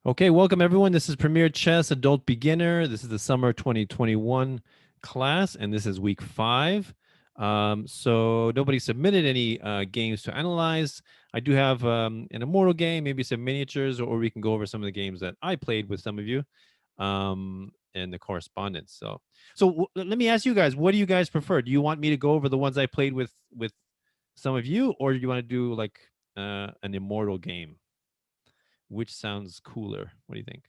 Okay, welcome everyone. This is Premier Chess Adult Beginner. This is the summer 2021 class, and this is week 5. So nobody submitted any games to analyze. I do have an Immortal game, maybe some miniatures, or we can go over some of the games that I played with some of you in the correspondence. So let me ask you guys, what do you guys prefer? Do you want me to go over the ones I played with some of you, or do you want to do like an Immortal game? Which sounds cooler? What do you think?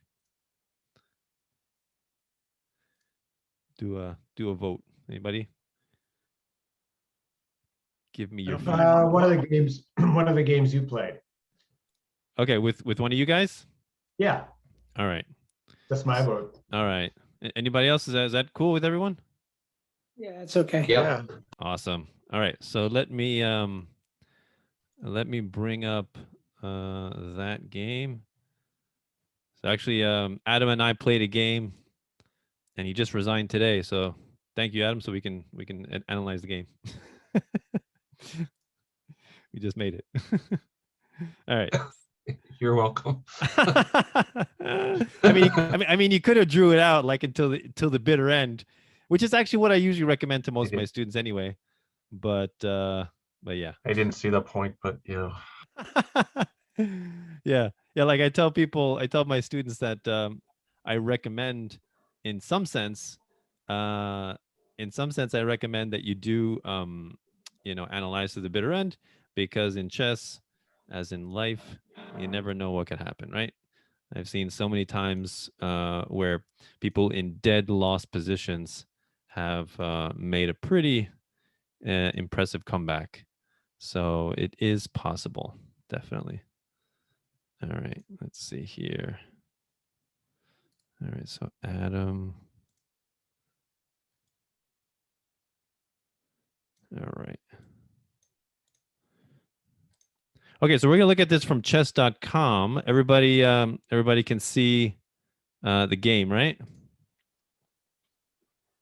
Do a vote. Anybody? Give me your one of the games. One of the games you played. Okay, with one of you guys? Yeah. All right. That's my vote. All right. Anybody else? Is that cool with everyone? Yeah, it's okay. Yeah. Awesome. All right. So let me bring up that game. So actually Adam and I played a game and he just resigned today. So thank you, Adam, so we can analyze the game. We just made it. All right. You're welcome. I mean, you could have drew it out like until the bitter end, which is actually what I usually recommend to most of my students anyway. But yeah. I didn't see the point, but yeah. yeah. Like I tell my students that I recommend, in some sense, I recommend that you do, analyze to the bitter end, because in chess, as in life, you never know what could happen, right? I've seen so many times where people in dead lost positions have made a pretty impressive comeback. So it is possible, definitely. All right, let's see here. All right, so Adam. All right. Okay, so we're gonna look at this from chess.com. Everybody can see the game, right?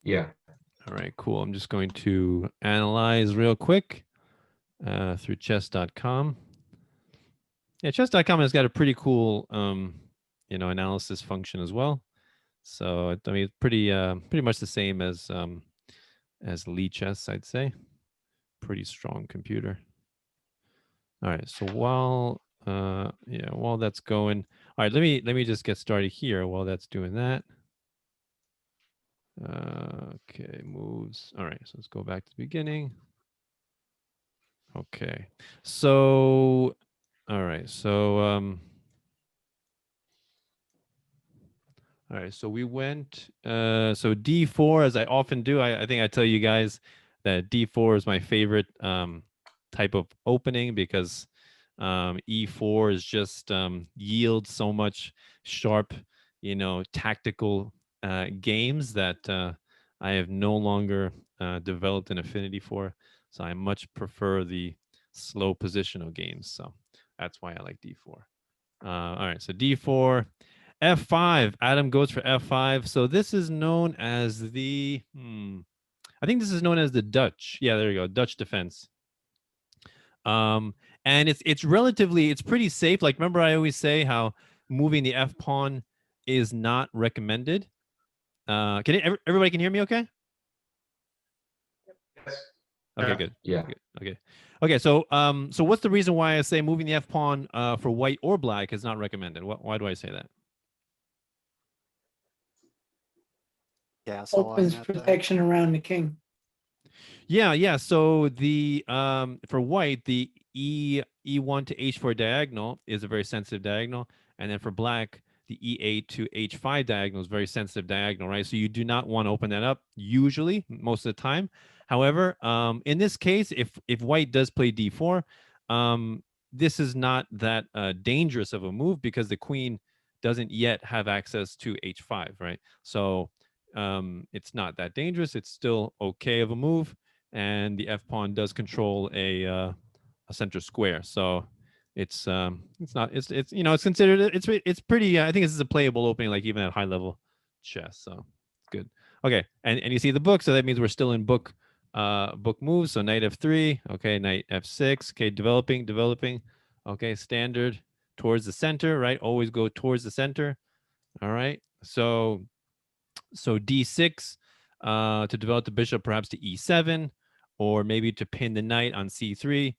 Yeah. All right, cool. I'm just going to analyze real quick through chess.com. Yeah, chess.com has got a pretty cool analysis function as well. So I mean, pretty much the same as Lee Chess, I'd say. Pretty strong computer. All right, so while that's going, all right, let me just get started here while that's doing that. Okay, moves. All right, so let's go back to the beginning. Okay, so all right, so all right, so we went so D4, as I often do. I think I tell you guys that D4 is my favorite type of opening, because E4 is just yields so much sharp, tactical games that I have no longer developed an affinity for. So I much prefer the slow positional games. So that's why I like D4. All right, so D4, F5. Adam goes for F5. So this is known as the, I think this is known as the Dutch. Yeah, there you go, Dutch defense. And it's pretty safe. Like, remember I always say how moving the F pawn is not recommended. Everybody can hear me okay? Yes. Okay, good. Yeah. Okay. So what's the reason why I say moving the F pawn for white or black is not recommended? Why do I say that? Yeah, opens protection around the king. Yeah. So the for white, the E1 to H4 diagonal is a very sensitive diagonal, and then for black, the E8 to H5 diagonal is very sensitive diagonal, right? So you do not want to open that up usually, most of the time. However, in this case, if white does play D4, this is not that dangerous of a move, because the queen doesn't yet have access to H5, right? So it's not that dangerous. It's still okay of a move, and the F pawn does control a center square. So it's considered, it's pretty. I think this is a playable opening, like even at high level chess. So it's good. Okay, and you see the book, so that means we're still in book moves. So knight F3. Okay, knight F6. Okay, developing. Okay, standard. towards the center, right? Always go towards the center. All right. So d6 to develop the bishop perhaps to e7, or maybe to pin the knight on c3,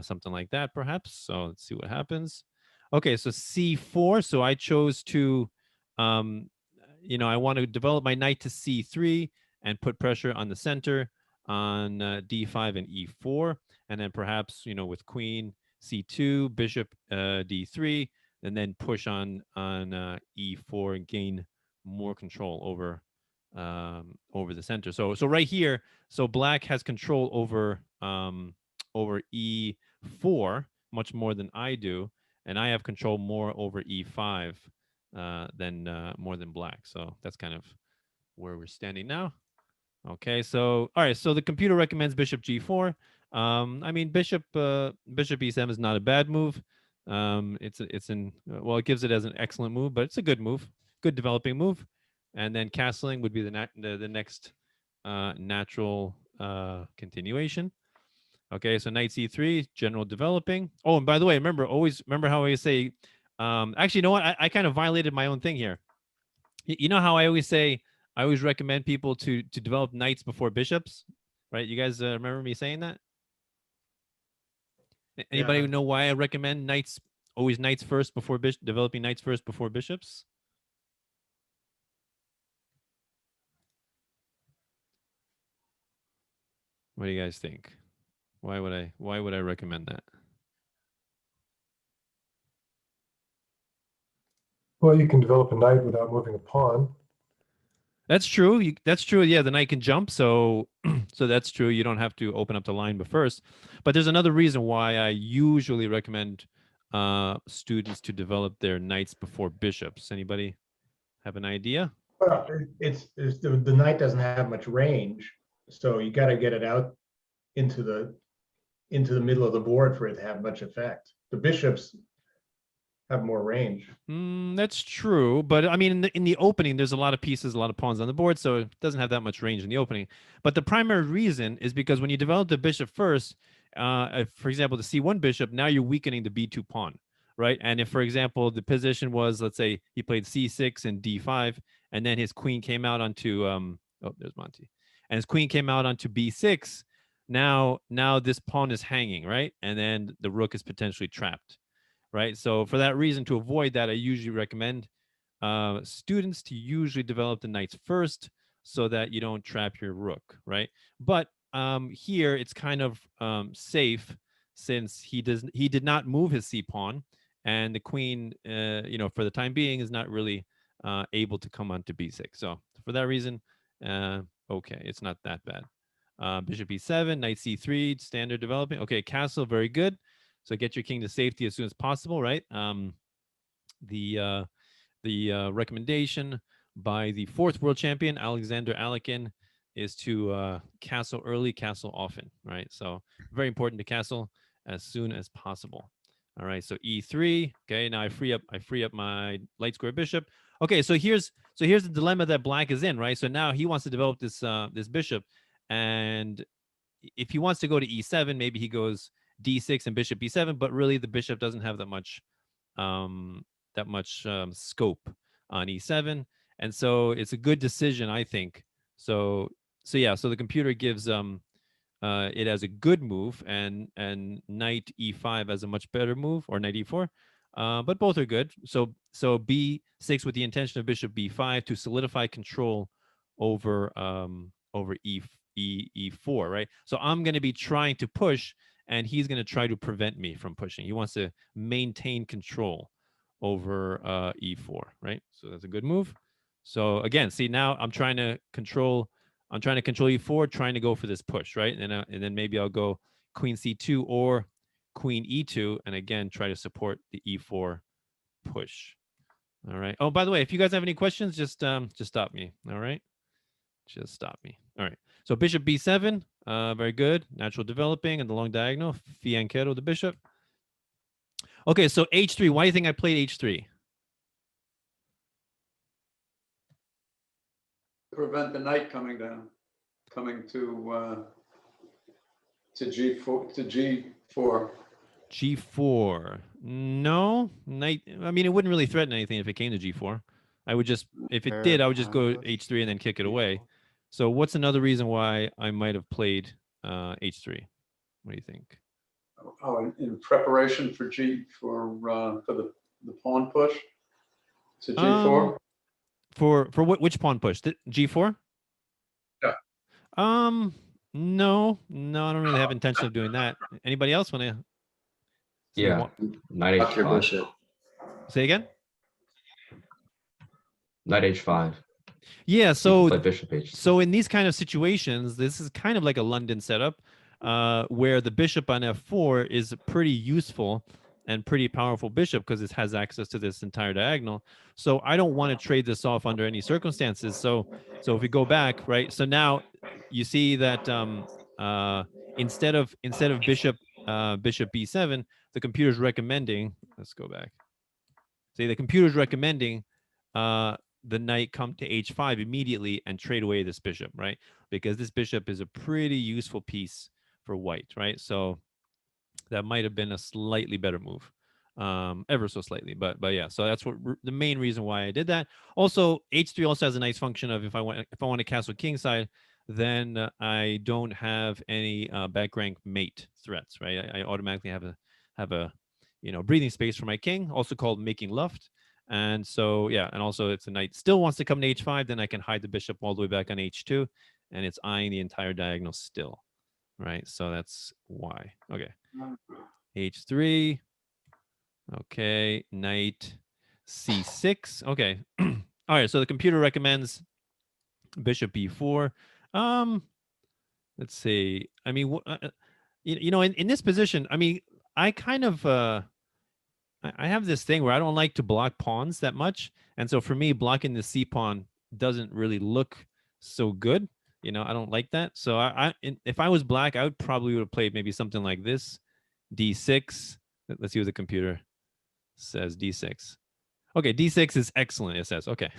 something like that perhaps. So let's see what happens. Okay, so c4. So I chose to, I want to develop my knight to c3 and put pressure on the center on d5 and e4, and then perhaps with queen c2, bishop d3, and then push on e4 and gain more control over the center. So right here, so black has control over e4 much more than I do, and I have control more over e5 than more than black. So that's kind of where we're standing now. Okay, so all right, so the computer recommends bishop g4. I mean, bishop e7 is not a bad move. It gives it as an excellent move, but it's a good move, good developing move. And then castling would be the next natural continuation. Okay, so knight c3, general developing. Oh, and by the way, remember how I say, actually, you know what? I kind of violated my own thing here. You know how I always recommend people to develop knights before bishops, right? You guys remember me saying that? Anybody Yeah. know why I recommend always knights first before developing knights first before bishops? What do you guys think? Why would I recommend that? Well, you can develop a knight without moving a pawn. That's true. That's true. Yeah, the knight can jump, so so that's true. You don't have to open up the line but first. But there's another reason why I usually recommend students to develop their knights before bishops. Anybody have an idea? Well, it's the knight doesn't have much range, so you got to get it out into the middle of the board for it to have much effect. The bishops have more range. That's true, but I mean, in the opening, there's a lot of pieces, a lot of pawns on the board, so it doesn't have that much range in the opening. But the primary reason is because when you develop the bishop first, for example, the c1 bishop, now you're weakening the b2 pawn, right? And if, for example, the position was, let's say, he played c6 and d5, and then his queen came out onto, oh, there's Monty, and his queen came out onto b6. Now this pawn is hanging, right? And then the rook is potentially trapped. Right. So for that reason, to avoid that, I usually recommend students to usually develop the knights first so that you don't trap your rook. Right. But here it's kind of safe since he did not move his c pawn, and the queen, for the time being, is not really able to come onto b6. So for that reason, okay, it's not that bad. Bishop e7, knight c3, standard development. Okay, castle, very good. So get your king to safety as soon as possible, right? The recommendation by the fourth world champion, Alexander Alekin, is to castle early, castle often, right? So very important to castle as soon as possible. All right, so e3. Okay, now I free up my light square bishop. Okay, so here's the dilemma that black is in, right? So now he wants to develop this this bishop, and if he wants to go to e7, maybe he goes d6 and bishop e7, but really the bishop doesn't have that much scope on e7, and so it's a good decision, I think. So yeah, so the computer gives it as a good move, and knight e5 as a much better move, or knight e4, but both are good. So b6 with the intention of bishop b5 to solidify control over e4, right? So I'm going to be trying to push, and he's going to try to prevent me from pushing. He wants to maintain control over e4, right? So that's a good move. So again, see, now I'm trying to control e4, trying to go for this push, right? And then maybe I'll go queen c2 or queen e2, and again try to support the e4 push. All right. Oh, by the way, if you guys have any questions, just stop me. All right. Just stop me. All right. So bishop b7, very good. Natural developing and the long diagonal. Fianchetto the bishop. Okay, so h3. Why do you think I played h3? Prevent the knight coming down, coming to g4. g4. No, knight. I mean, it wouldn't really threaten anything if it came to g4. I would just, if it did, I would just go h3 and then kick it away. So what's another reason why I might have played h3? What do you think? Oh, in preparation for the pawn push to G4? For which pawn push? G4? Yeah. No, I don't really have intention of doing that. Anybody else want to? Yeah, knight Lock your h5. bishop. Say again? Knight h5. Yeah, You can so play bishop h. so in these kind of situations, this is kind of like a London setup, where the bishop on f4 is a pretty useful and pretty powerful bishop because it has access to this entire diagonal. So I don't want to trade this off under any circumstances. So if we go back, right? So now you see that instead of bishop b7, the computer's recommending. Let's go back. See, the computer's recommending the knight come to h5 immediately and trade away this bishop, right? Because this bishop is a pretty useful piece for white, right? So that might have been a slightly better move, ever so slightly, but yeah. So that's what the main reason why I did that. Also, h3 also has a nice function of if I want to castle kingside, then I don't have any back rank mate threats, right? I automatically have a breathing space for my king, also called making luft. And so, yeah, and also if the knight still wants to come to h5, then I can hide the bishop all the way back on h2, and it's eyeing the entire diagonal still, right? So that's why. Okay, h3. Okay, knight c6. Okay, all right. So the computer recommends bishop b4. Let's see. I mean, in this position, I mean, I kind of I have this thing where I don't like to block pawns that much. And so for me, blocking the c pawn doesn't really look so good. I don't like that. So if I was black, I would probably would have played maybe something like this, d6. Let's see what the computer says, d6. Okay, d6 is excellent, it says. Okay,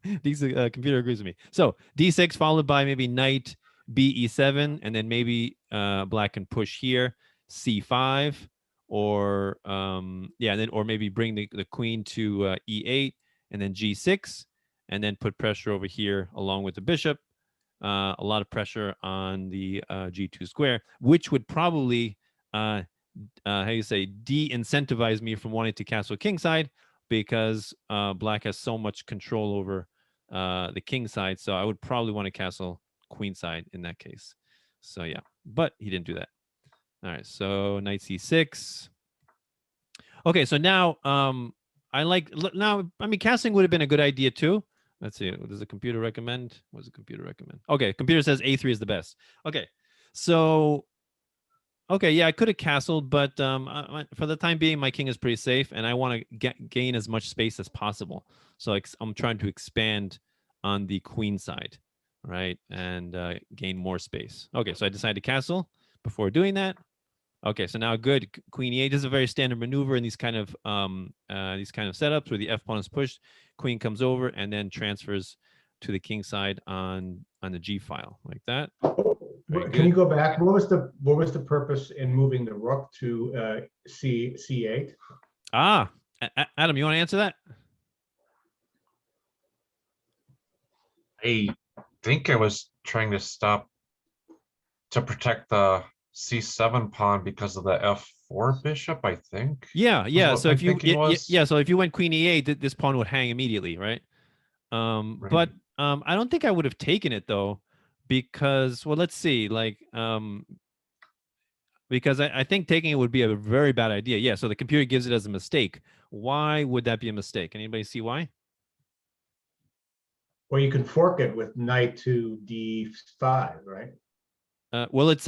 computer agrees with me. So d6 followed by maybe knight b e7, and then maybe black can push here, c5, or or maybe bring the queen to e8, and then g6, and then put pressure over here along with the bishop. A lot of pressure on the g2 square, which would probably how you say de-incentivize me from wanting to castle kingside, because black has so much control over the king side. So I would probably want to castle queenside in that case. So yeah, but he didn't do that. All right, so knight c6. Okay, so now I mean, castling would have been a good idea too. Let's see, what does the computer recommend? What does the computer recommend? Okay, computer says a3 is the best. Okay, so okay, yeah, I could have castled, but for the time being, my king is pretty safe, and I want to gain as much space as possible. So I'm trying to expand on the queen side, right, and gain more space. Okay, so I decided to castle before doing that. Okay, so now good, queen e8. This is a very standard maneuver in these kind of setups where the f pawn is pushed, queen comes over, and then transfers to the king side on the g file like that. Can you go back? What was the purpose in moving the rook to c8? Adam, you want to answer that? I think I was trying to protect the c7 pawn because of the f4 bishop, I think. Yeah. what So my if you thinking was. so if you went queen e8, this pawn would hang immediately, right? Right. But I don't think I would have taken it though, because let's see, because I think taking it would be a very bad idea. Yeah. So the computer gives it as a mistake. Why would that be a mistake? Anybody see why? Well, you can fork it with knight to d5, right? Well, it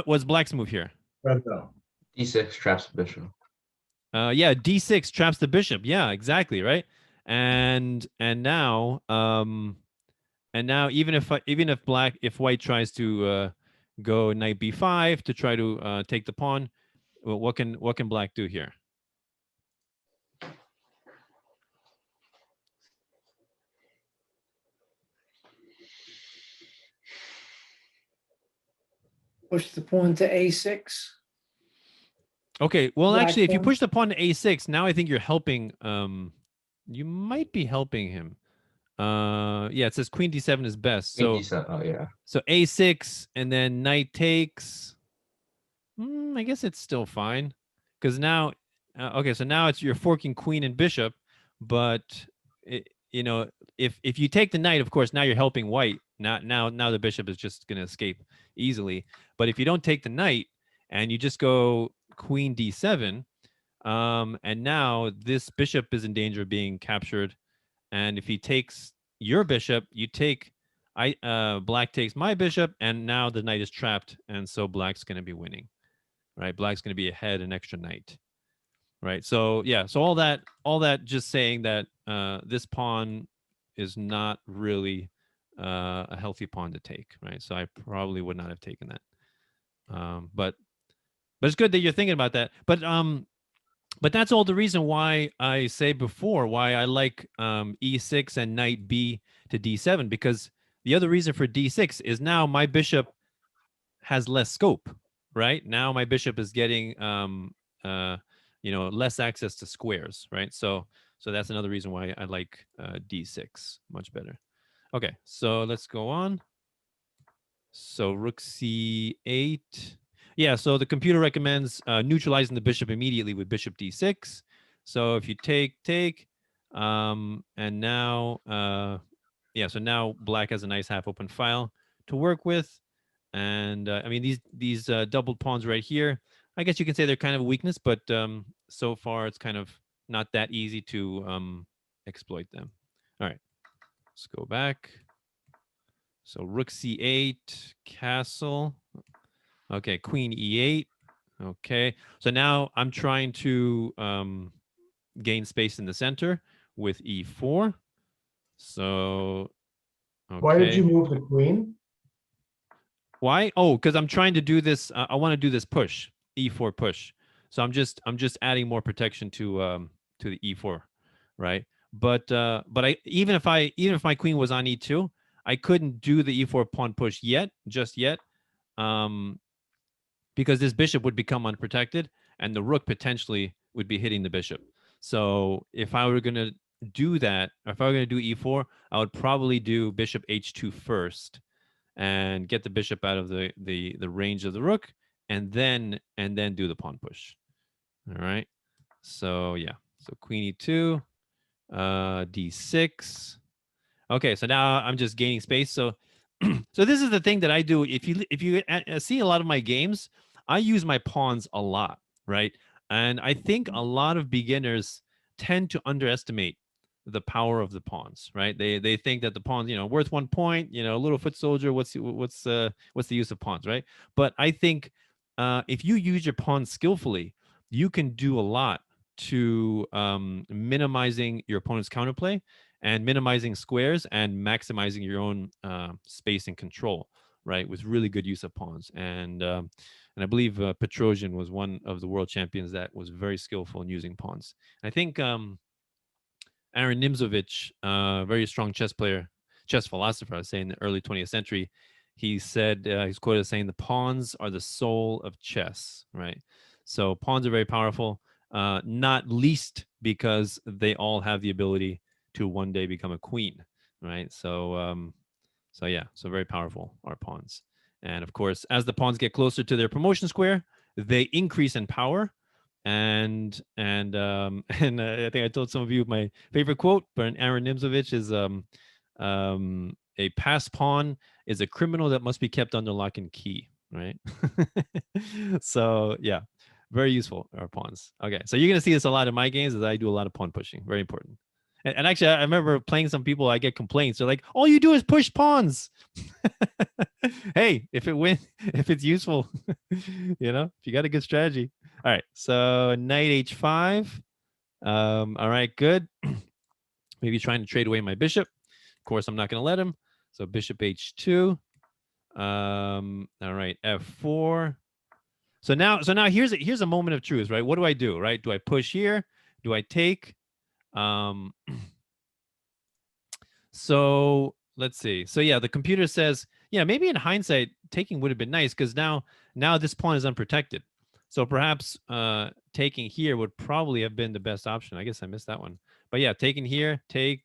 was black's move here. No. d6 traps the bishop. Yeah, d6 traps the bishop. Yeah, exactly, right. And now even if white tries to go knight b5 to try to take the pawn, well, what can black do here? Push the pawn to a6. Okay, well, Black actually, if you pawn. push the pawn to a6, now I think you're helping. You might be helping him. Yeah, it says queen d7 is best. Queen So d7. Oh yeah. so a6 and then knight takes. I guess it's still fine because now, okay, so now it's you're forking queen and bishop, but you know, if you take the knight, of course, now you're helping white. Now the bishop is just going to escape easily. But if you don't take the knight and you just go queen d7, and now this bishop is in danger of being captured. And if he takes your bishop, you take black takes my bishop, and now the knight is trapped, and so black's going to be winning. Right, black's going to be ahead an extra knight. Right, so yeah, so all that just saying that this pawn is not really a healthy pawn to take. Right, so I probably would not have taken that. But it's good that you're thinking about that. But that's all the reason why I say before why I like e6 and knight b to d7, because the other reason for d6 is now my bishop has less scope. Right, now my bishop is getting less access to squares. Right, so that's another reason why I like d6 much better. Okay, so let's go on. So rook c8. Yeah, so the computer recommends neutralizing the bishop immediately with bishop d6. So if you take, and now, so now black has a nice half open file to work with. And I mean, these doubled pawns right here, I guess you can say they're kind of a weakness, but so far it's kind of not that easy to exploit them. All right, let's go back. So rook c8, castle. Okay, queen e8. Okay, so now I'm trying to gain space in the center with e4. So, okay. Why did you move the queen? Why? Oh, because I'm trying to do this. I want to do this push, e4 push. So I'm just adding more protection to the e4, right? But I even if my queen was on e2, I couldn't do the e4 pawn push just yet, because this bishop would become unprotected and the rook potentially would be hitting the bishop. So if I were going to do that, or if I were going to do e4, I would probably do bishop h2 first and get the bishop out of the range of the rook, and then do the pawn push. All right. So yeah. So queen e2, d6. Okay, so now I'm just gaining space. So so this is the thing that I do. If you see a lot of my games, I use my pawns a lot, right? And I think a lot of beginners tend to underestimate the power of the pawns, right? They think that the pawns, worth 1 point, a little foot soldier. What's the use of pawns, right? But I think if you use your pawns skillfully, you can do a lot to minimizing your opponent's counterplay and minimizing squares and maximizing your own space and control, right? With really good use of pawns. And I believe Petrosian was one of the world champions that was very skillful in using pawns. I think Aaron Nimzovich, very strong chess player, chess philosopher, I would say in the early 20th century, he said, he's quoted as saying, the pawns are the soul of chess, right? So pawns are very powerful, not least because they all have the ability to one day become a queen, right? So so very powerful are pawns. And of course, as the pawns get closer to their promotion square, they increase in power. And I think I told some of you my favorite quote, but Aaron Nimzovich is a passed pawn is a criminal that must be kept under lock and key, right? So yeah, very useful are pawns. Okay, so you're gonna see this a lot in my games as I do a lot of pawn pushing. Very important. And actually, I remember playing some people. I get complaints. They're like, "All you do is push pawns." Hey, if it's useful, if you got a good strategy. All right, so knight h5. All right, good. Maybe trying to trade away my bishop. Of course, I'm not going to let him. So bishop h2. All right, f4. So now here's a moment of truth, right? What do I do, right? Do I push here? Do I take? So let's see. So yeah, the computer says, yeah, maybe in hindsight, taking would have been nice because now this pawn is unprotected. So perhaps taking here would probably have been the best option. I guess I missed that one. But yeah, taking here, take,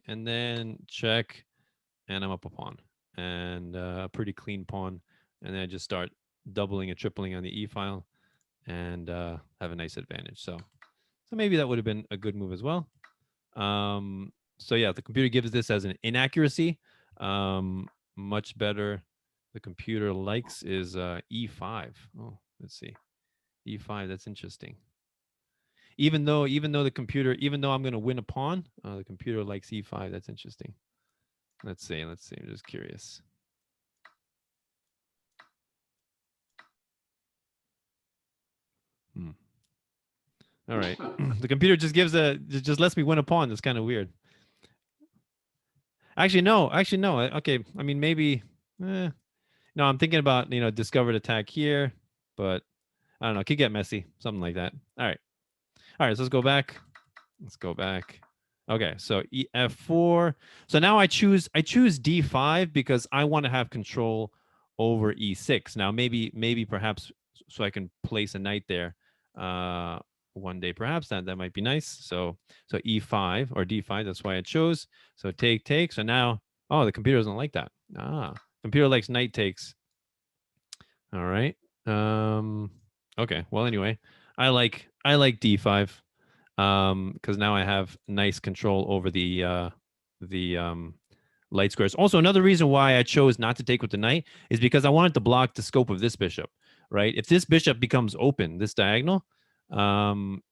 and then check, and I'm up a pawn, and a pretty clean pawn, and then I just start doubling and tripling on the e file, and have a nice advantage. So maybe that would have been a good move as well. So yeah, the computer gives this as an inaccuracy. Much better. The computer likes is e5. Oh, let's see, e5. That's interesting. Even though the computer, even though I'm going to win a pawn, the computer likes e5. That's interesting. Let's see. I'm just curious. All right. The computer just just lets me win a pawn. That's kind of weird. Actually, no. Okay. I mean, maybe. No, I'm thinking about discovered attack here, but I don't know. It could get messy. Something like that. All right. So let's go back. Okay. So F4. So now I choose D5 because I want to have control over E6. Now maybe perhaps so I can place a knight there. One day perhaps that might be nice. So E5 or D5, that's why I chose. So take. So now, the computer doesn't like that. Computer likes knight takes. All right. Okay. Well, anyway, I like D5 because now I have nice control over the light squares. Also, another reason why I chose not to take with the knight is because I wanted to block the scope of this bishop, right? If this bishop becomes open, this diagonal,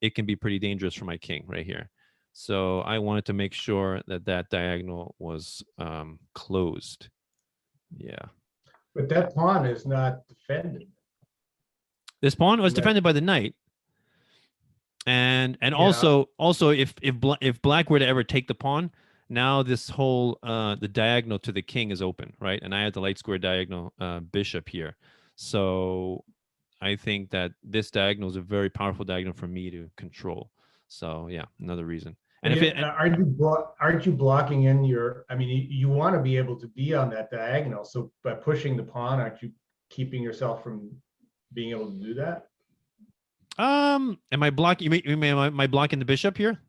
it can be pretty dangerous for my king right here. So I wanted to make sure that diagonal was closed. Yeah. But that pawn is not defended. This pawn was That- defended by the knight. And Yeah. also if black were to ever take the pawn, now this whole the diagonal to the king is open, right? And I have the light square diagonal bishop here. So I think that this diagonal is a very powerful diagonal for me to control. So yeah, another reason. And aren't you blocking in your? I mean, you want to be able to be on that diagonal. So by pushing the pawn, aren't you keeping yourself from being able to do that? am I blocking? You mean am I blocking the bishop here?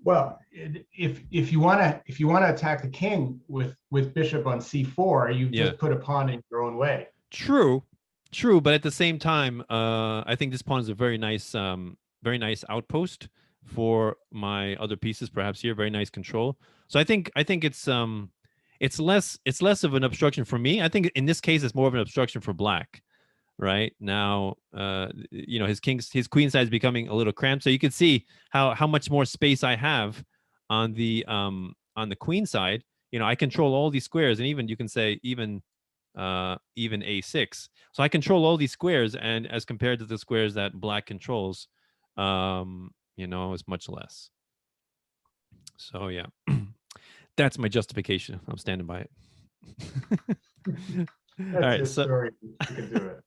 Well, if you want to attack the king with bishop on c4, you just put a pawn in your own way. True, but at the same time, I think this pawn is a very nice outpost for my other pieces. Perhaps here, very nice control. So I think it's less of an obstruction for me. I think in this case, it's more of an obstruction for black. Right now, his queen side is becoming a little cramped. So you can see how much more space I have on the queen side. I control all these squares, and even you can say even a6. So I control all these squares, and as compared to the squares that black controls, is much less. So yeah, that's my justification. I'm standing by it. That's all right, his story. You can do it.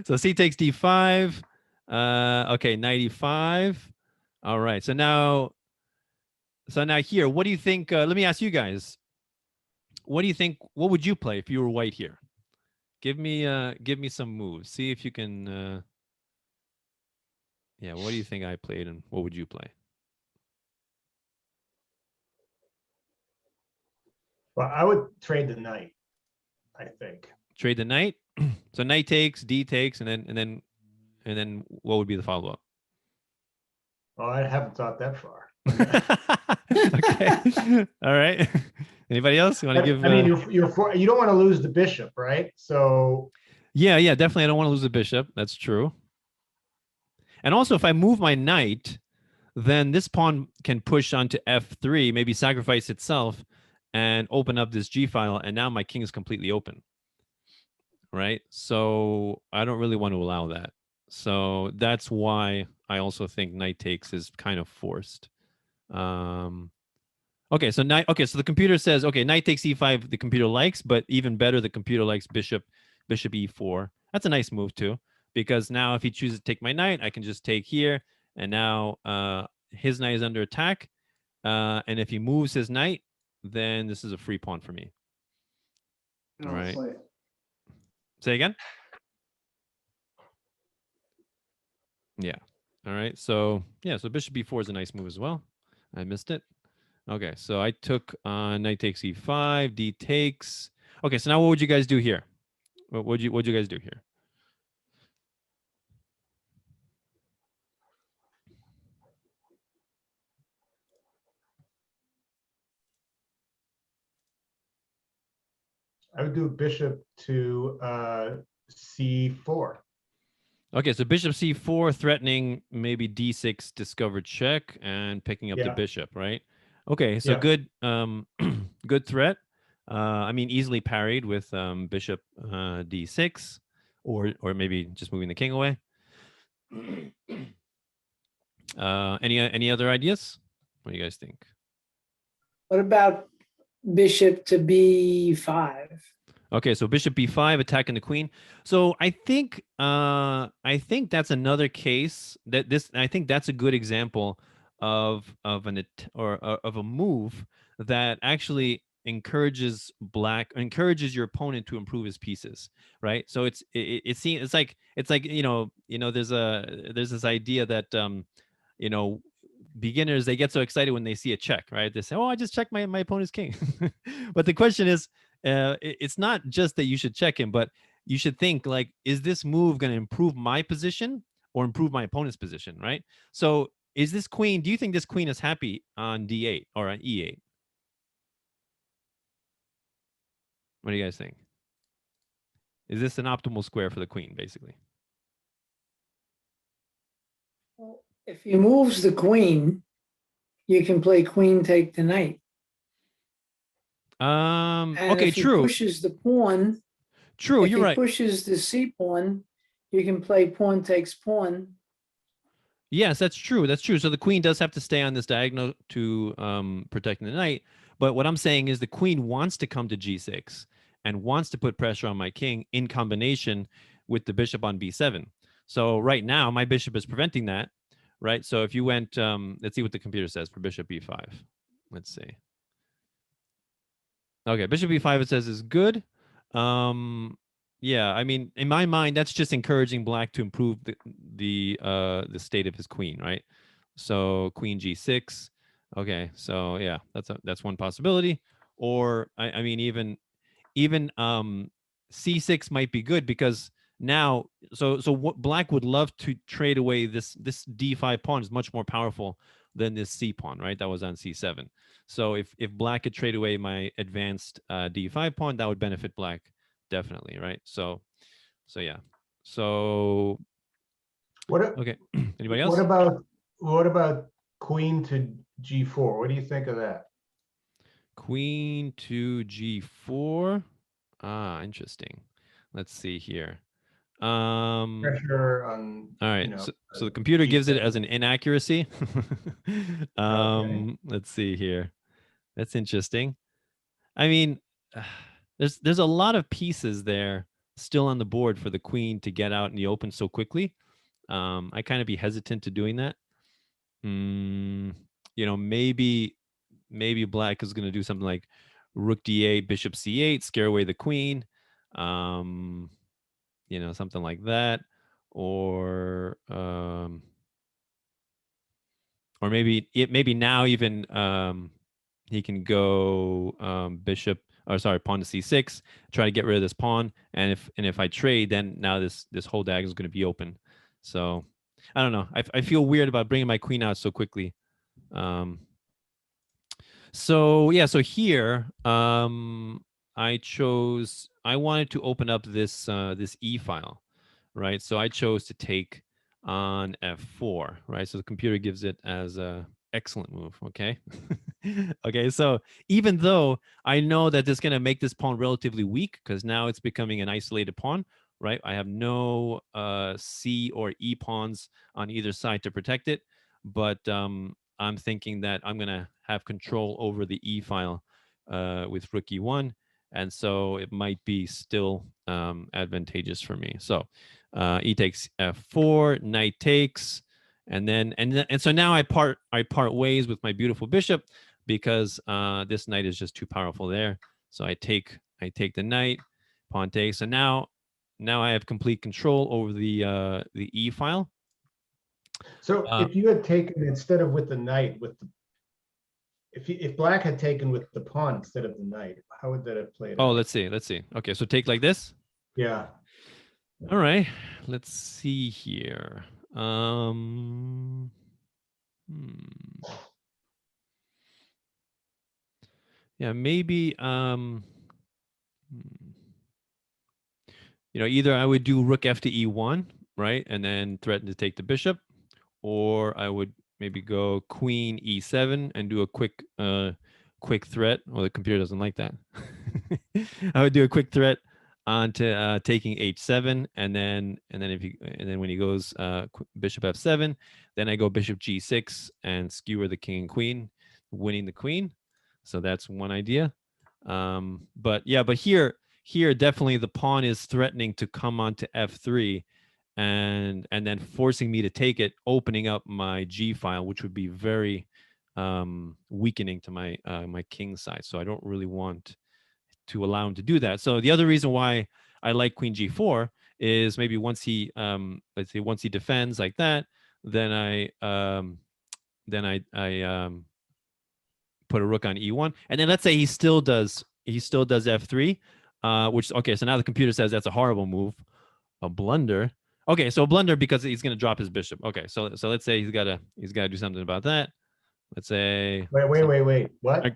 So c takes d5. Okay, knight e5. All right. So now here, what do you think? Let me ask you guys. What do you think? What would you play if you were white here? Give me some moves. See if you can. Yeah. What do you think I played, and what would you play? Well, I would trade the knight, I think. Trade the knight. So knight takes, d takes, and then what would be the follow-up? Well, I haven't thought that far. Okay. All right. Anybody else? You want to give? I mean, you don't want to lose the bishop, right? So. Yeah, definitely. I don't want to lose the bishop. That's true. And also, if I move my knight, then this pawn can push onto f3, maybe sacrifice itself, and open up this g file. And now my king is completely open. Right? So I don't really want to allow that. So that's why I also think knight takes is kind of forced. Okay, so so the computer says, okay, knight takes e5, the computer likes, but even better, the computer likes bishop e4. That's a nice move too, because now if he chooses to take my knight, I can just take here, and now his knight is under attack. And if he moves his knight, then this is a free pawn for me. All right. Say again. Yeah. All right. So yeah. So bishop b4 is a nice move as well. I missed it. Okay. So I took knight takes e5, d takes. Okay. So now what would you guys do here? What'd you guys do here? I would do bishop to c4. Okay, so bishop c4 threatening maybe d6 discovered check and picking up the Yeah. bishop, right? Okay, so Yeah. good good threat. I mean easily parried with bishop d6 or maybe just moving the king away. Any other ideas? What do you guys think? What about bishop to b5? Okay, so bishop b5 attacking the queen. So I think that's another case that I think that's a good example of of a move that actually encourages your opponent to improve his pieces, right? So it seems it's like there's this idea that beginners, they get so excited when they see a check, right? They say, "Oh, I just checked my opponent's king." But the question is, it's not just that you should check him, but you should think like, is this move going to improve my position or improve my opponent's position, right? So is this queen? Do you think this queen is happy on d8 or on e8? What do you guys think? Is this an optimal square for the queen, basically? If he moves the queen, you can play queen take the knight. And Okay, if he true. pushes the pawn, True, if you're he right. pushes the c pawn, you can play pawn takes pawn. Yes, that's true. That's true. So the queen does have to stay on this diagonal to protecting the knight. But what I'm saying is the queen wants to come to g6 and wants to put pressure on my king in combination with the bishop on b7. So right now, my bishop is preventing that, right? So if you went, let's see what the computer says for bishop b5. Let's see. Okay, bishop b5, it says, is good. Yeah, I mean, in my mind, that's just encouraging black to improve the state of his queen, right? So queen g6. Okay, so yeah, that's one possibility. Or I mean, even c6 might be good because now, so what black would love to trade away this d5 pawn is much more powerful than this c pawn, right? That was on c7. So if black could trade away my advanced d5 pawn, that would benefit black definitely, right? So yeah. So What okay. Anybody else? what about queen to g4? What do you think of that? Queen to g4. Ah, interesting. Let's see here. Pressure on, All right. So the computer gives it as an inaccuracy. Let's see here. That's interesting. I mean, there's a lot of pieces there still on the board for the queen to get out in the open so quickly. I kind of be hesitant to doing that. Maybe black is going to do something like rook d8, bishop c8, scare away the queen. Something like that, or maybe now even he can go bishop, or sorry, pawn to c6, try to get rid of this pawn, and if I trade, then now this whole diagonal is going to be open. So I don't know. I feel weird about bringing my queen out so quickly. So yeah, so here I wanted to open up this e file, right? So I chose to take on f4, right? So the computer gives it as a excellent move, okay? Okay, so even though I know that this is going to make this pawn relatively weak because now it's becoming an isolated pawn, right? I have no c or e pawns on either side to protect it, but I'm thinking that I'm going to have control over the e file with rook e1, and so it might be still advantageous for me. So e takes f4, knight takes, and so now I part ways with my beautiful bishop because this knight is just too powerful there. So I take the knight, pawn takes, and now now I have complete control over the E file. So Uh, if you had taken instead of with the knight, with the, if black had taken with the pawn instead of the knight, how would that have played Oh, out? let's see. Okay, so take like this. Yeah. All right, let's see here. Hmm. Yeah, maybe hmm. Either I would do rook f to e1, right, and then threaten to take the bishop, or I would maybe go queen e7 and do a quick threat. Well, the computer doesn't like that. I would do a quick threat onto taking h7, and then when he goes bishop f7, then I go bishop g6 and skewer the king and queen, winning the queen. So that's one idea. But here definitely the pawn is threatening to come onto f3 and then forcing me to take it, opening up my G file, which would be very weakening to my my king side. So I don't really want to allow him to do that. So the other reason why I like queen G4 is maybe once he let's say once he defends like that, then I put a rook on E1, and then let's say he still does F3, which okay. So now the computer says that's a horrible move, a blunder. Okay, so a blunder because he's going to drop his bishop. Okay, so let's say he's got to do something about that. Let's say Wait. What?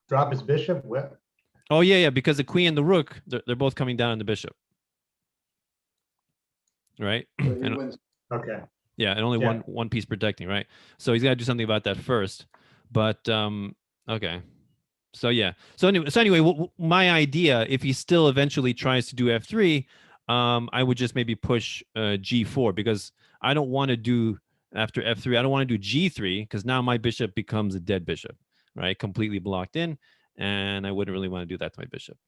Drop his bishop? What? oh yeah, because the queen and the rook they're both coming down on the bishop, right? So he And wins. Okay. yeah, and only Yeah. one piece protecting, right? So he's got to do something about that first. But okay. So yeah. So anyway, my idea, if he still eventually tries to do f3, I would just maybe push g4 because I don't want to do after f3. I don't want to do g3 because now my bishop becomes a dead bishop, right? Completely blocked in, and I wouldn't really want to do that to my bishop.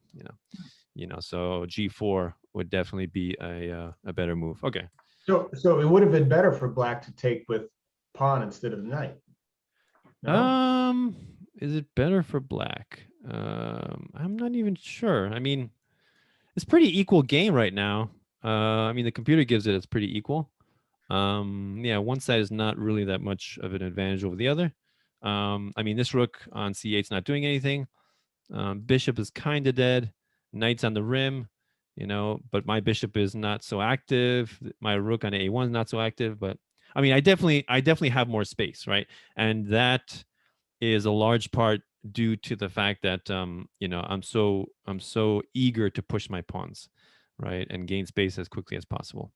So g4 would definitely be a better move. Okay. So it would have been better for black to take with pawn instead of knight. No? Is it better for black? I'm not even sure. I mean, it's pretty equal game right now. I mean, the computer gives it's pretty equal. Yeah, one side is not really that much of an advantage over the other. I mean, this rook on c8 is not doing anything. Bishop is kind of dead. Knight's on the rim, but my bishop is not so active. My rook on a1 is not so active, but I mean, I definitely have more space, right? And that is a large part due to the fact that I'm so eager to push my pawns, right, and gain space as quickly as possible,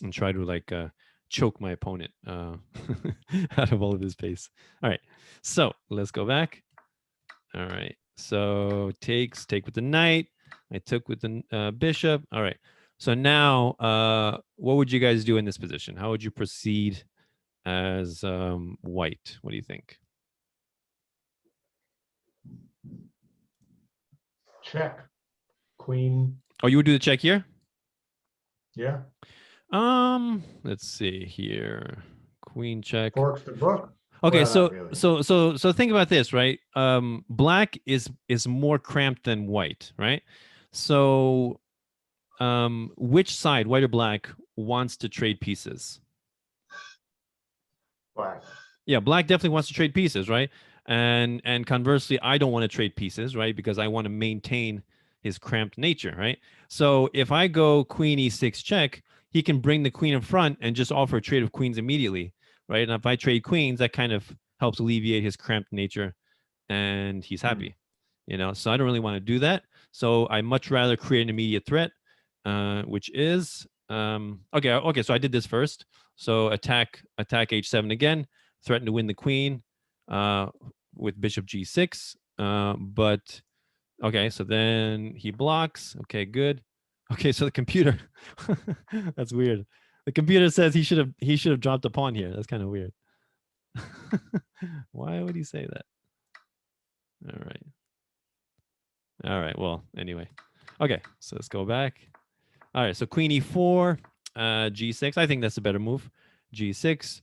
and try to choke my opponent out of all of his space. All right, so let's go back. All right, so take with the knight. I took with the bishop. All right, so now what would you guys do in this position? How would you proceed as white? What do you think? Check. Queen. Oh, you would do the check here? Yeah. Let's see here. Queen check. Forks the book. Okay, Well, so not really. so think about this, right? Black is more cramped than white, right? So which side, white or black, wants to trade pieces? Black. Yeah, black definitely wants to trade pieces, right? And conversely, I don't want to trade pieces, right? Because I want to maintain his cramped nature, right? So if I go queen e6 check, he can bring the queen in front and just offer a trade of queens immediately, right? And if I trade queens, that kind of helps alleviate his cramped nature, and he's happy, So I don't really want to do that. So I much rather create an immediate threat, which is okay. So I did this first. So attack h7 again, threaten to win the queen with bishop g6. But okay, so then he blocks. Okay, good. Okay, so the computer that's weird. The computer says he should have dropped a pawn here. That's kind of weird. Why would he say that? All right. Well, anyway. Okay, so let's go back. All right, so queen e4, g6. I think that's a better move. G6.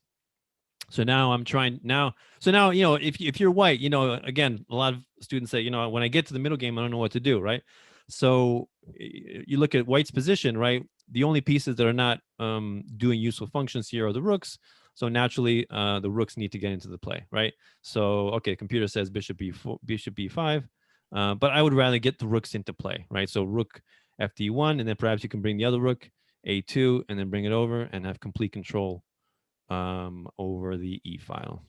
So now I'm trying now. So now, if you're white, again, a lot of students say, when I get to the middle game, I don't know what to do, right? So you look at white's position, right? The only pieces that are not doing useful functions here are the rooks. So naturally, the rooks need to get into the play, right? So, okay, computer says bishop b4, bishop b5, but I would rather get the rooks into play, right? So rook fd1, and then perhaps you can bring the other rook a2, and then bring it over and have complete control over the e file.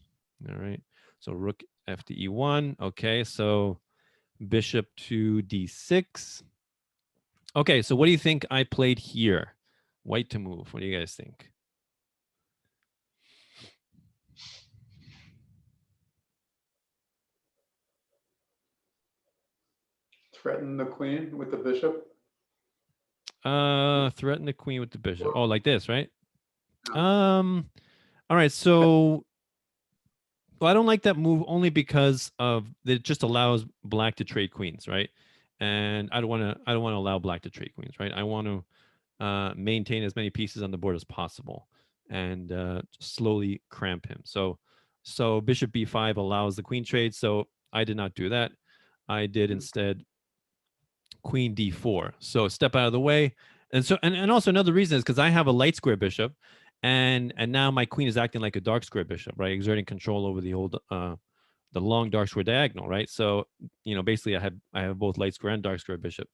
All right. So rook fde1. Okay, so bishop to d6. Okay, so what do you think I played here? White to move. What do you guys think? Threaten the queen with the bishop. Threaten the queen with the bishop. Oh, like this, right? Yeah. All right, so well, I don't like that move only because of it just allows black to trade queens, right? And I don't want to allow black to trade queens, right? I want to maintain as many pieces on the board as possible and slowly cramp him. So bishop b5 allows the queen trade. So I did not do that. I did instead queen d4. So step out of the way. And so and also another reason is because I have a light square bishop, and now my queen is acting like a dark square bishop, right? Exerting control over the old the long dark square diagonal, right? So basically I have both light square and dark square bishop,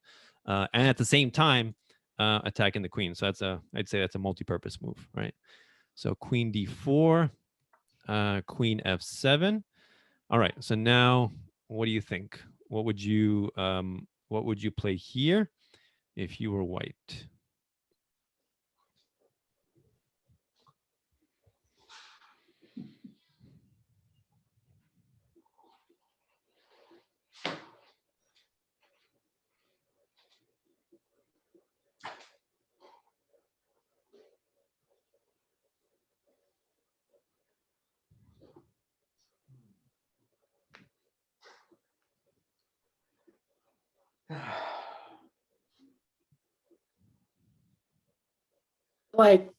and at the same time attacking the queen. So I'd say that's a multi-purpose move, right? So queen d4, queen f7. All right. So now, what do you think? What would you play here if you were white? Like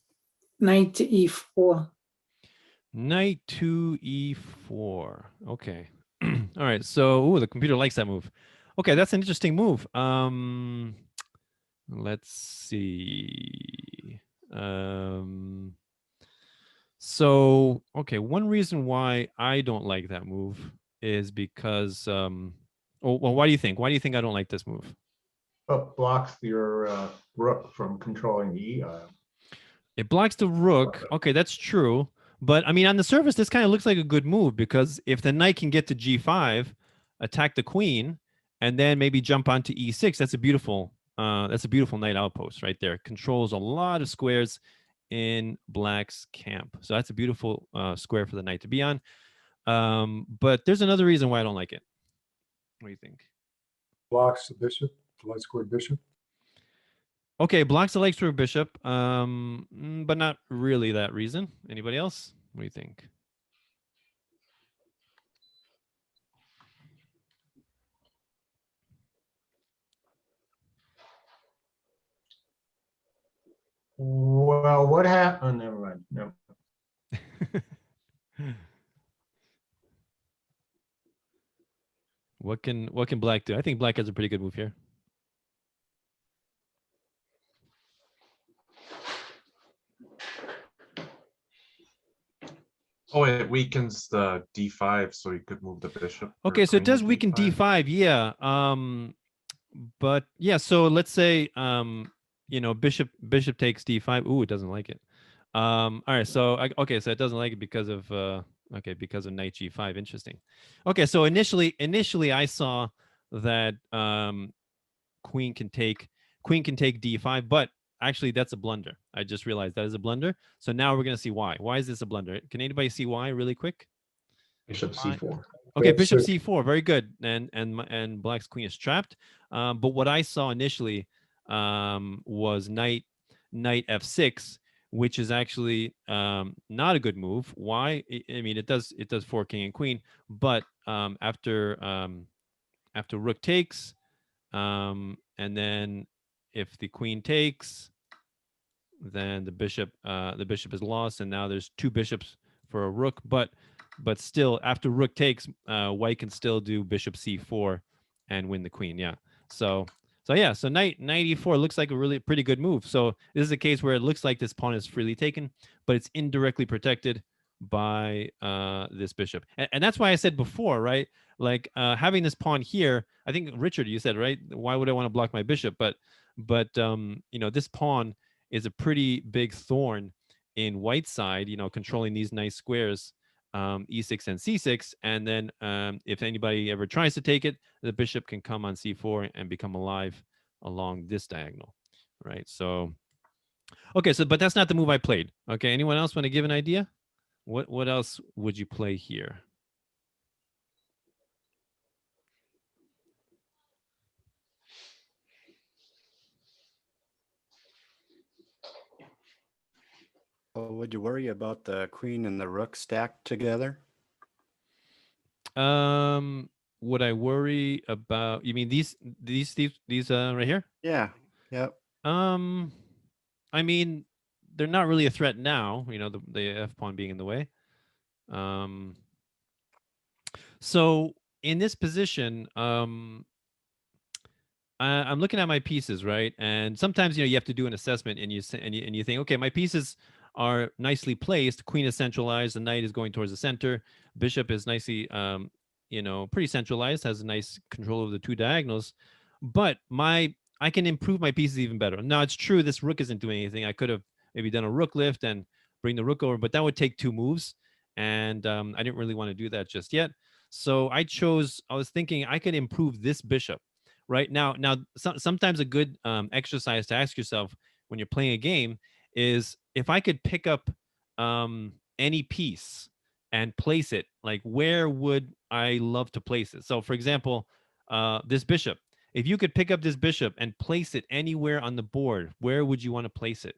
knight to e4. Knight to e4. Okay. All right. So, the computer likes that move. Okay, that's an interesting move. Let's see. So, okay, one reason why I don't like that move is because well, why do you think? Why do you think I don't like this move? But blocks your rook from controlling the E aisle. It blocks the rook. Okay, that's true. But I mean, on the surface, this kind of looks like a good move because if the knight can get to g5, attack the queen, and then maybe jump onto e6, that's a beautiful knight outpost right there. Controls a lot of squares in black's camp. So that's a beautiful square for the knight to be on. But there's another reason why I don't like it. What do you think? Blocks the bishop, the light square bishop. Okay, blocks the light square bishop, but not really that reason. Anybody else? What do you think? Well, what happened? Never mind. No. What can black do? I think black has a pretty good move here. Oh, it weakens the d5, so you could move the bishop. or Okay, so it queen does to weaken d5, yeah. But yeah, so let's say bishop takes d5. Ooh, it doesn't like it. All right, so okay, so it doesn't like it because of because of knight g5. Interesting. Okay, so initially I saw that queen can take d5, but actually that's a blunder. I just realized that is a blunder. So now we're gonna see why. Why is this a blunder? Can anybody see why really quick? Bishop c4. Okay, Yeah, bishop six. c4, very good, and black's queen is trapped. But what I saw initially was knight f6, which is actually not a good move. Why? I mean, it does for king and queen, but after rook takes, and then if the queen takes, then the bishop is lost, and now there's two bishops for a rook, but still after rook takes, white can still do bishop c4 and win the queen. Yeah, so So yeah, so knight e4 looks like a really pretty good move. So this is a case where it looks like this pawn is freely taken, but it's indirectly protected by this bishop. And that's why I said before, right? Like having this pawn here, I think Richard, you said, right? Why would I want to block my bishop? But you know, this pawn is a pretty big thorn in white side, you know, controlling these nice squares, e6 and c6. And then if anybody ever tries to take it, the bishop can come on c4 and become alive along this diagonal, right? So, okay, so but that's not the move I played. Okay, anyone else want to give an idea? What else would you play here? Well, would you worry about the queen and the rook stacked together? Would I worry about? You mean these right here? Yeah. Yep. I mean, they're not really a threat now. You know, the f pawn being in the way. So in this position, I'm looking at my pieces, right? And sometimes, you know, you have to do an assessment, and you think, okay, my pieces are nicely placed. Queen is centralized. The knight is going towards the center. Bishop is nicely, you know, pretty centralized. Has a nice control of the two diagonals. But I can improve my pieces even better. Now it's true this rook isn't doing anything. I could have maybe done a rook lift and bring the rook over, but that would take 2 moves, and I didn't really want to do that just yet. So I was thinking I could improve this bishop right now. Sometimes a good exercise to ask yourself when you're playing a game is, if I could pick up any piece and place it, like where would I love to place it? So for example, this bishop, if you could pick up this bishop and place it anywhere on the board, where would you want to place it?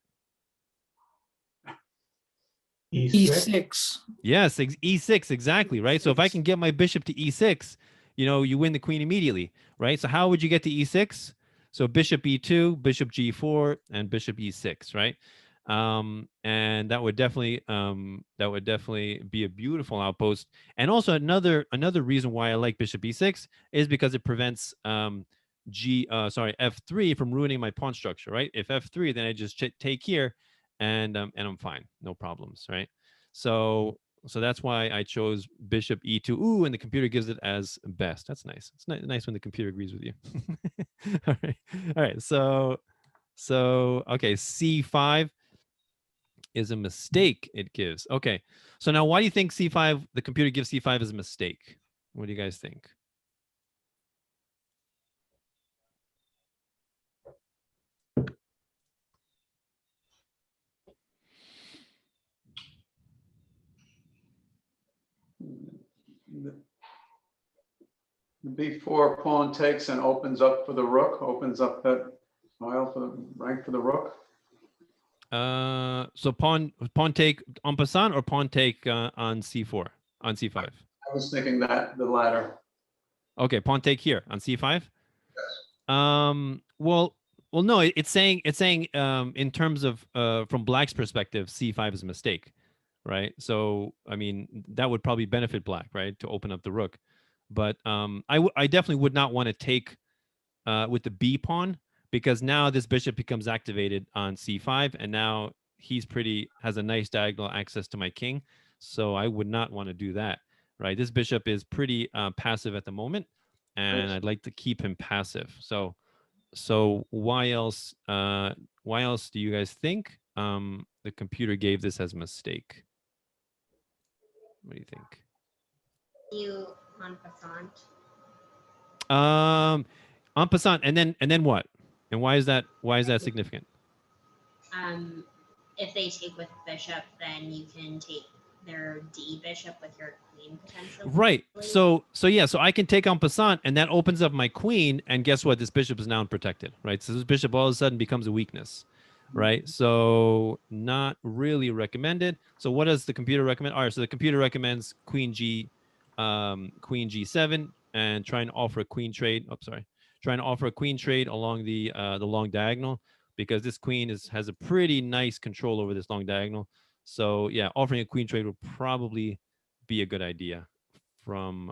E6. E6. Yes, e6, exactly, right? So if I can get my bishop to e6, you know, you win the queen immediately, right? So how would you get to e6? So bishop e2, bishop g4, and bishop e6, right? And that would definitely be a beautiful outpost. And also another reason why I like bishop e6 is because it prevents f3 from ruining my pawn structure, right? If f3, then I just take here, and I'm fine, no problems, right? So that's why I chose bishop e2. Ooh, and the computer gives it as best. That's nice. It's nice when the computer agrees with you. All right. So okay, c5 is a mistake. It gives. Okay. So now, why do you think c5? The computer gives c5 as a mistake. What do you guys think? The b4 pawn takes and opens up for the rook, opens up that file for the rank for the rook. So pawn take en passant, or pawn take on c4, on c5? I was thinking that the latter. Okay, pawn take here on c5. Well, no. It's saying in terms of from Black's perspective, c5 is a mistake, right? So I mean, that would probably benefit Black, right, to open up the rook. But I definitely would not want to take with the b pawn, because now this bishop becomes activated on c5, and now has a nice diagonal access to my king. So I would not want to do that, right? This bishop is pretty passive at the moment, and I'd like to keep him passive. So why else do you guys think the computer gave this as a mistake? What do you think? You en passant. En passant, and then what? And why is that significant? If they take with bishop, then you can take their D bishop with your queen potentially. Right. So I can take en passant, and that opens up my queen, and guess what? This bishop is now unprotected, right? So this bishop all of a sudden becomes a weakness, right? So not really recommended. So what does the computer recommend? All right, so the computer recommends queen g7, and try and offer a queen trade. Oh, sorry. Trying to offer a queen trade along the long diagonal, because this queen has a pretty nice control over this long diagonal. So yeah, offering a queen trade would probably be a good idea from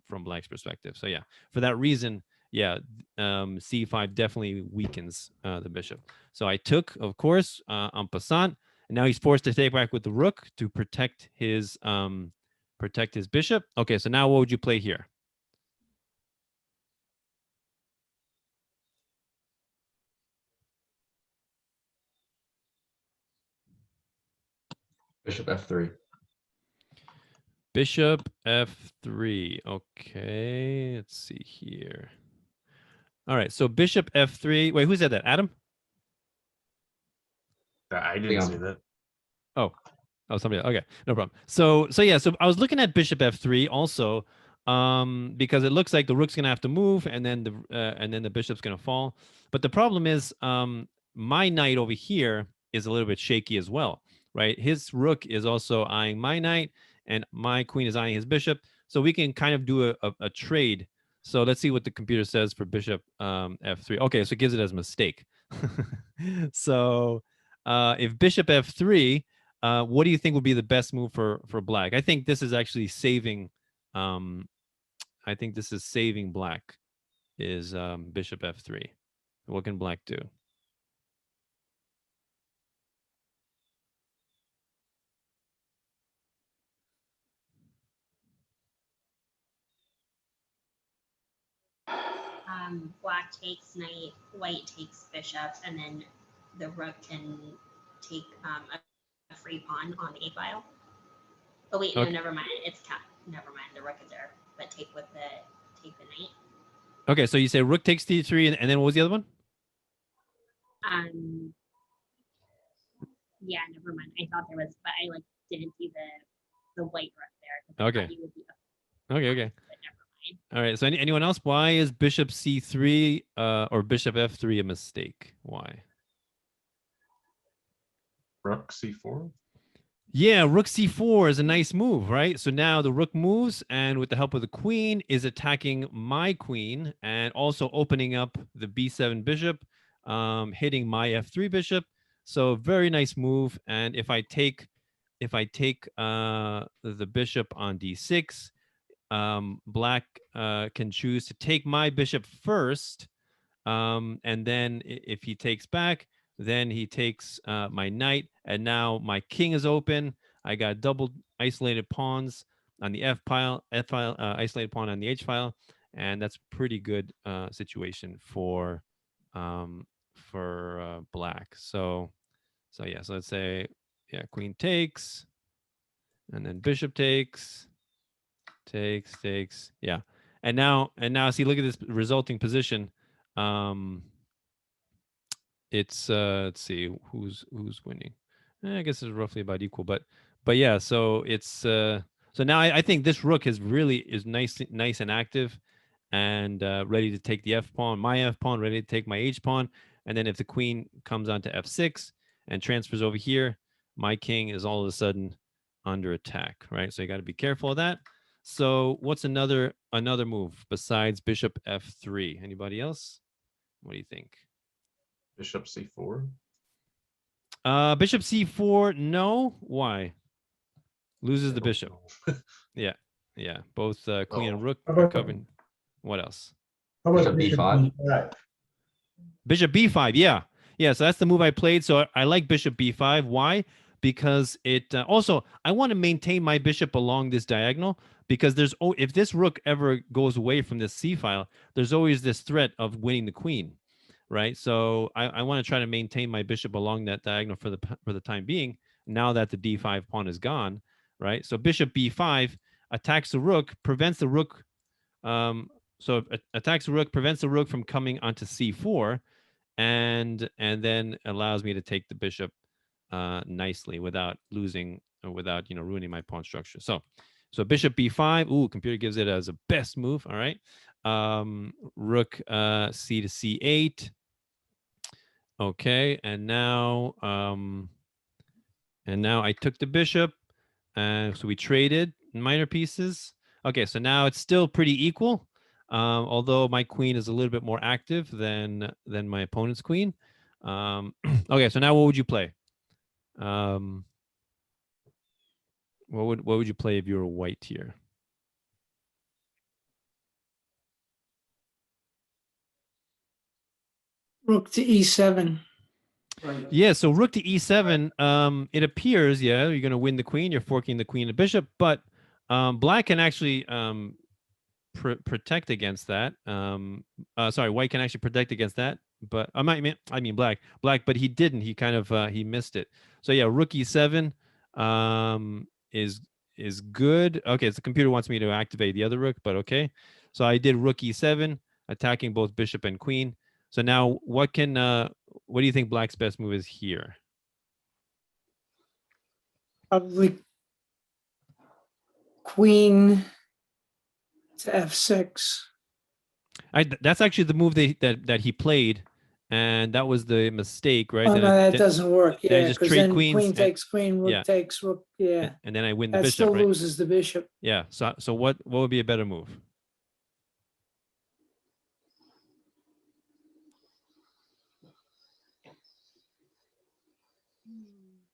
Black's perspective. So yeah, for that reason, yeah, c5 definitely weakens the bishop. So I took, of course, en passant, and now he's forced to take back with the rook to protect his bishop. Okay, so now what would you play here? Bishop F3. Bishop F3. Okay, let's see here. All right, so Bishop F3. Wait, who said that? Adam? I didn't Leon. say that. Oh, somebody else. Okay, no problem. So yeah, so I was looking at Bishop F3 also, because it looks like the rook's gonna have to move, and then the bishop's gonna fall. But the problem is, my knight over here is a little bit shaky as well, right? His rook is also eyeing my knight, and my queen is eyeing his bishop. So we can kind of do a trade. So let's see what the computer says for Bishop F3. Okay, so it gives it as a mistake. So if Bishop F3, what do you think would be the best move for black? I think this is actually saving. I think this is saving black. Is Bishop F3? What can black do? Black takes knight, white takes bishop, and then the rook can take a free pawn on the a file. Oh wait, no, Okay. never mind. Never mind. The rook is there, but take the knight. Okay, so you say rook takes d3, and then what was the other one? Yeah, never mind. I thought there was, but I didn't see the white rook there. 'Cause I Okay. thought he would be Okay. but never mind. All right. So anyone else? Why is Bishop C3 or Bishop F3 a mistake? Why? Rook C4. Yeah, rook c4 is a nice move, right? So now the rook moves, and with the help of the queen, is attacking my queen and also opening up the b7 bishop, hitting my f3 bishop. So very nice move. And if I take the bishop on d6, black can choose to take my bishop first, and then if he takes back, then he takes my knight, and now my king is open. I got double isolated pawns on the f file, isolated pawn on the h file, and that's pretty good situation for black. So yeah, so let's say, yeah, queen takes, and then bishop takes, yeah, and now see, look at this resulting position. It's let's see who's winning. I guess it's roughly about equal, but yeah, so it's so now I think this rook is nice and active, and ready to take the f pawn, my f pawn, ready to take my h pawn, and then if the queen comes onto f6 and transfers over here, my king is all of a sudden under attack, right? So you got to be careful of that. So what's another move besides bishop f3? Anybody else? What do you think? Bishop C4. Bishop c4, no. Why? Loses the bishop. Yeah. Both queen and rook How are about- covered. What else? How about Bishop bishop B5? B5? Bishop b5, yeah. So that's the move I played. So I like bishop b5. Why? Because it also, I want to maintain my bishop along this diagonal, because if this rook ever goes away from this c file, there's always this threat of winning the queen, right? So I want to try to maintain my bishop along that diagonal for the time being. Now that the d5 pawn is gone, right? So bishop b5 attacks the rook, prevents the rook. So attacks the rook, prevents the rook from coming onto c4, and then allows me to take the bishop nicely without losing, or without ruining my pawn structure. So bishop b5. Ooh, computer gives it as a best move. All right. Rook c to c8. Okay, and now I took the bishop, and so we traded minor pieces. Okay, so now it's still pretty equal, although my queen is a little bit more active than my opponent's queen. Okay, so now what would you play? What would you play if you were white here? rook to e7. Right. Yeah, so rook to e7. It appears, yeah, you're gonna win the queen. You're forking the queen and bishop, but black can actually protect against that. Sorry, white can actually protect against that, but I mean black, but he didn't. He kind of he missed it. So yeah, rook e7 is good. Okay, so the computer wants me to activate the other rook, but okay. So I did rook e7, attacking both bishop and queen. So now what do you think black's best move is here? Probably queen to f6. That's actually the move that he played, and that was the mistake, right? Oh, Then no, that then- doesn't work. then I Yeah, just because trade then queens queen and- takes queen, rook yeah. takes rook. Yeah, and then I win the that bishop, still right? loses the bishop. Yeah. So what would be a better move?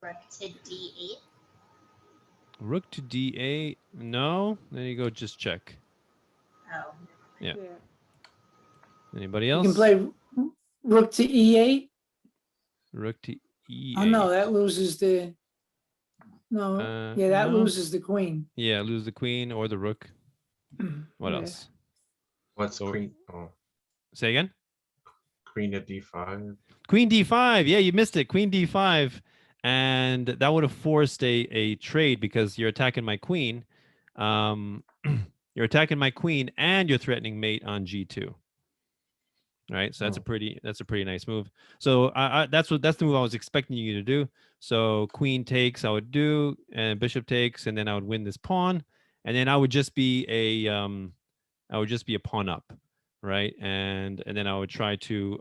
Rook to d8. Rook to d8. No. There you go. Just check. Oh, Yeah. Yeah. Anybody You else? can play rook to e8. Rook to e8. Oh no, that loses the. No, yeah, that no. loses the queen. Yeah, lose the queen or the rook. What Yeah. else? What's So- queen? Oh, Say again. queen at d5. Queen d5. Yeah, you missed it. Queen d5, and that would have forced a trade because you're attacking my queen. You're attacking my queen, and you're threatening mate on g2. Right, so that's a pretty nice move. So that's the move I was expecting you to do. So queen takes, I would do, and bishop takes, and then I would win this pawn, and then I would just be a pawn up, right? And then I would try to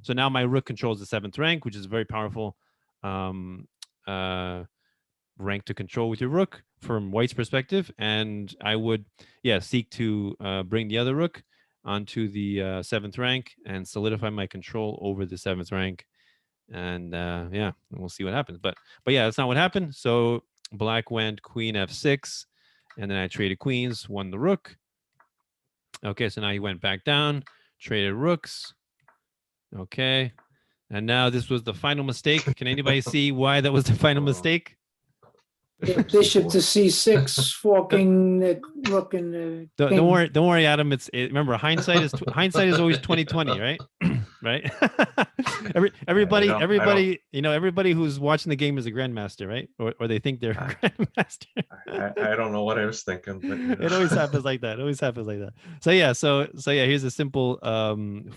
so now my rook controls the 7th rank, which is a very powerful rank to control with your rook from white's perspective, and I would seek to bring the other rook onto the 7th rank and solidify my control over the 7th rank, and we'll see what happens. But yeah, that's not what happened. So black went queen f6, and then I traded queens, won the rook. Okay, so now he went back down, traded rooks. Okay, and now this was the final mistake. Can anybody see why that was the final mistake? Yeah, bishop to c6, forking the rook and the king. Don't worry, Adam. Remember, hindsight is always 20/20, right? Right. Everybody, everybody who's watching the game is a grandmaster, right? Or they think they're a grandmaster. I don't know what I was thinking, but It always happens like that. So yeah, here's a simple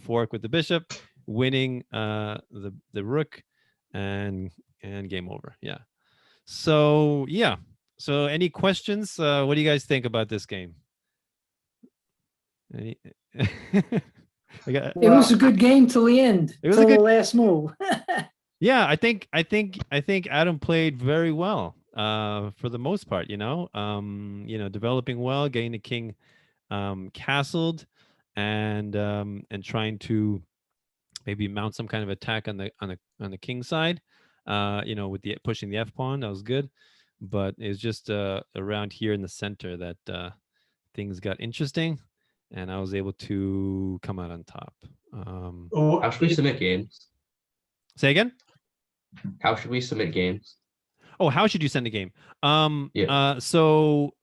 fork with the bishop, winning the rook, and game over. Yeah. So yeah. So any questions? What do you guys think about this game? Any... It was a good game till the end. It was till a good- the last move. Yeah, I think Adam played very well for the most part. Developing well, getting the king castled, and trying to maybe mount some kind of attack on the king side. With the pushing the f pawn, that was good, but it's just around here in the center that things got interesting, and I was able to come out on top. How should we submit games? Say again. How should we submit games? Oh, how should you send a game? Yeah. So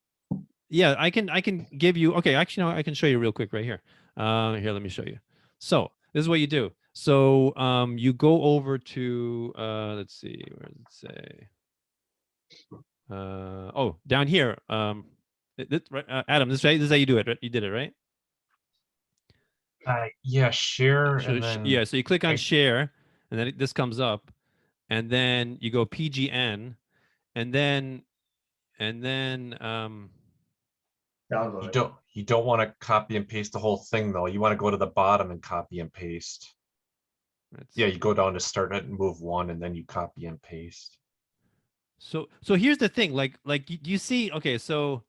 yeah, I can give you. Okay, actually, no, I can show you real quick right here. Here, let me show you. So this is what you do. So you go over to let's see, where does it say? Down here. Right, Adam, this is how you do it. Right? You did it, right? yeah, share So, and then yeah. So you click on I- share, and then this comes up, and then you go PGN, and then Download you it. don't want to copy and paste the whole thing though. You want to go to the bottom and copy and paste. Yeah, you go down to start it and move one, and then you copy and paste. So here's the thing, like you see, okay, so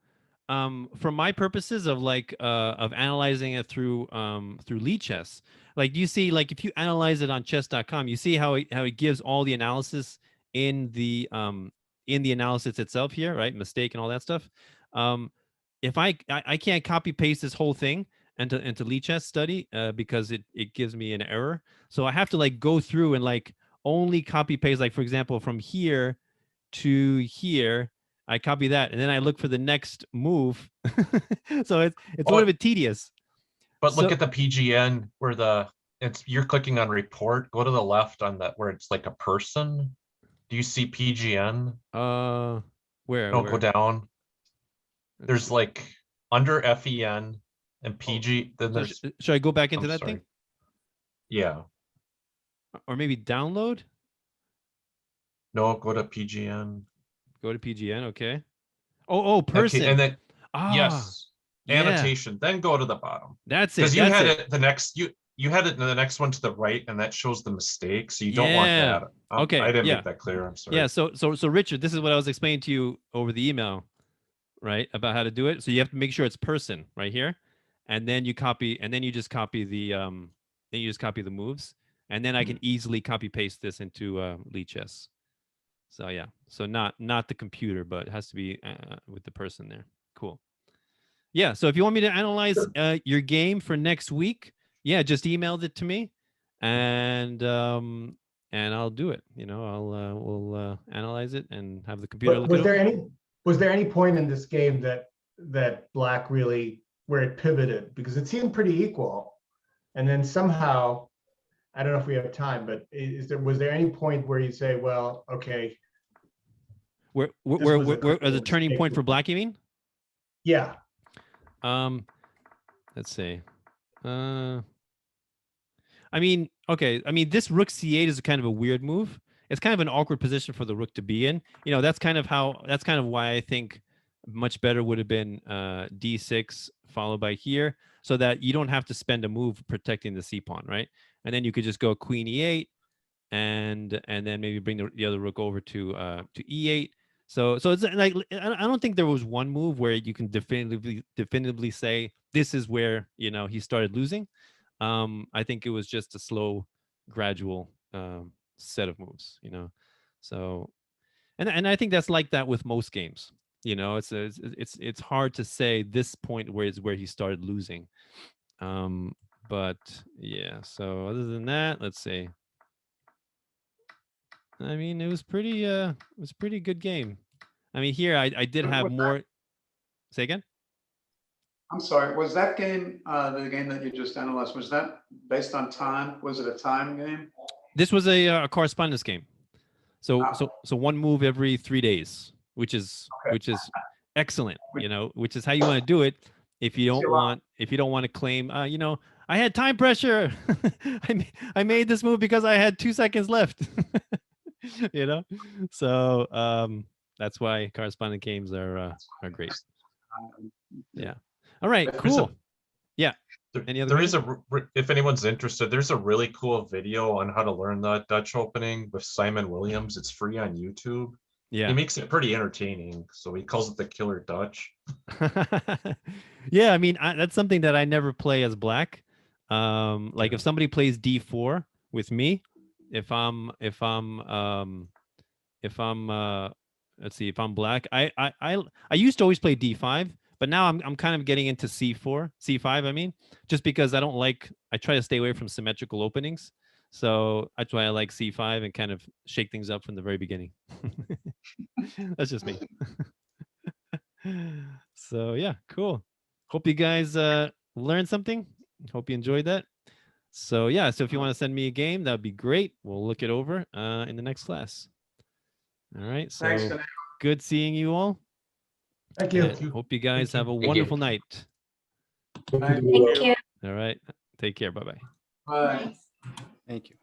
for my purposes of of analyzing it through lead chess, like you see, like if you analyze it on chess.com, you see how it gives all the analysis in the analysis itself here, right? Mistake and all that stuff. If I can't copy paste this whole thing into Lichess study because it gives me an error. So I have to like go through and like only copy paste, like for example, from here to here, I copy that, and then I look for the next move. So it's a little bit tedious. But look So- at the PGN where you're clicking on report. Go to the left on that where it's like a person. Do you see PGN? Where? Don't where? go down. Let's There's see. like under FEN and PG. Then So there's should I go back into I'm that sorry. thing, Yeah. or maybe download? No, go to PGN. Go to PGN. Okay. Oh, person. Okay, and then Ah, yes, yeah. annotation. Then go to the bottom That's it. because you That's had it. it the next you had it in the next one to the right, and that shows the mistake. So you don't want Yeah. that. Okay, I didn't yeah. make that clear. I'm sorry. Yeah. So Richard, this is what I was explaining to you over the email, right? About how to do it. So you have to make sure it's person right here, and then you copy, and then you just copy the moves, and then I can easily copy paste this into Lichess. So yeah. So not the computer, but it has to be with the person there. Cool. Yeah. So if you want me to analyze your game for next week, yeah, just email it to me, and I'll do it. You know, we'll analyze it and have the computer But look was it there over. any point in this game that Black really where it pivoted, because it seemed pretty equal, and then somehow, I don't know if we have time, but was there any point where you say, well, okay, Where this was a as a turning mistake. point for Black, you mean? Yeah, Let's see. I mean, okay. I mean, this rook c8 is kind of a weird move. It's kind of an awkward position for the rook to be in. You know, that's kind of why I think much better would have been d6 followed by here, so that you don't have to spend a move protecting the c pawn, right? And then you could just go queen e8, and then maybe bring the other rook over to e8. So it's like I don't think there was one move where you can definitively say this is where he started losing. I think it was just a slow, gradual set of moves. So and I think that's like that with most games. It's hard to say this point where he started losing. But yeah. So other than that, let's see. I mean, it was pretty good game. I mean, here I did have more. Say again. I'm sorry, was that game, the game that you just analyzed, was that based on time? Was it a time game? This was a correspondence game. So Ah. so one move every 3 days, which is excellent. Which is how you want to do it. If you don't want to claim, I had time pressure. I made this move because I had 2 seconds left. So that's why correspondent games are great. Yeah. All right. Cool. Yeah. Any other? If anyone's interested, there's a really cool video on how to learn the Dutch opening with Simon Williams. It's free on YouTube. Yeah. He makes it pretty entertaining. So he calls it the Killer Dutch. Yeah. I mean, that's something that I never play as Black. Like if somebody plays d4 with me, if I'm let's see, if I'm Black, I used to always play d5, but now I'm kind of getting into c5. I mean, just because I try to stay away from symmetrical openings. So that's why I like c5 and kind of shake things up from the very beginning. That's just me. So yeah, cool. Hope you guys learned something. Hope you enjoyed that. So yeah, so if you want to send me a game, that'd be great. We'll look it over in the next class. All right. So Thanks, Danilo. good seeing you all. thank you. And hope you guys have a wonderful night. Thank you. Thank you. All right. Take care. Bye-bye. Bye. Thank you.